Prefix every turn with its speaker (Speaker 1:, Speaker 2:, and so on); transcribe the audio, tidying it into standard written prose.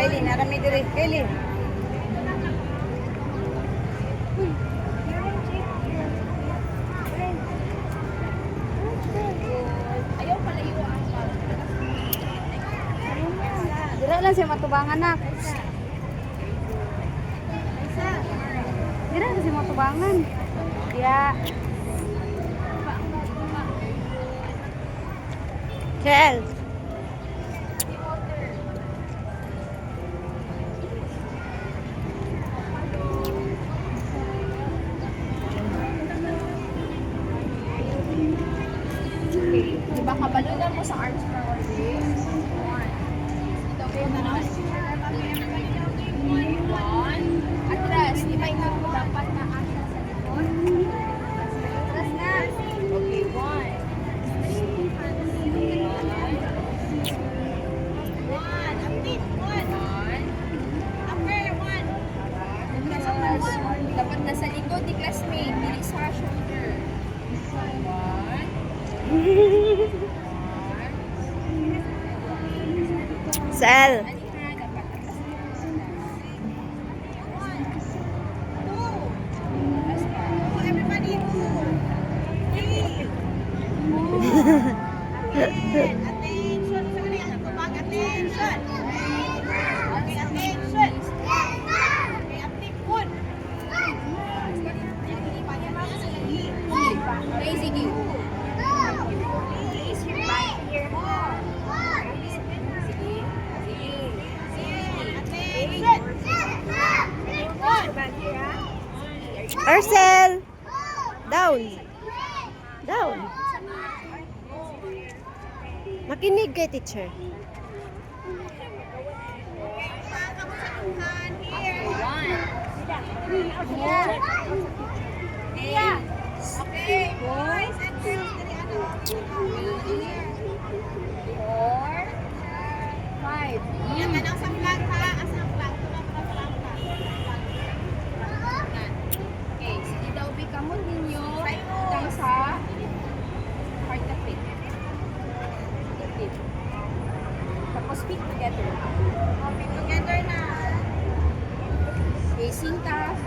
Speaker 1: Kailin, narami diri. Kailin.
Speaker 2: Ayaw pala yung angkal.
Speaker 1: Dira lang siya matubangan nak. Dira lang siya matubangan. Ya. Kel.
Speaker 2: Diba kabalunan mo sa arts priorities? Ito po na lang. One. Atras. Di ba ikaw mo dapat na atras sa likod? Atras na. Okay, one. One. Update. One. Upper. One. Dapat nasa likod ni classmate. Dili sa shoulder. One.
Speaker 1: Sel.
Speaker 2: Attention sa kanila. Tubag attention. Okay, attention. Okay, update po. Okay, sige. Please, you're back here more. Sige. Attention. Back here, ha?
Speaker 1: Arcel. Down. Down. Makinig kay teacher.
Speaker 2: Okay, boys and girls, dali ano? 4, 5. Yan ka sa flag ha? Asa ang flag? Ito na flag ha? Okay, sige daw bikamon ninyo. Tayo sa heart of it. Tapos speak together. Speak together na. Facing task.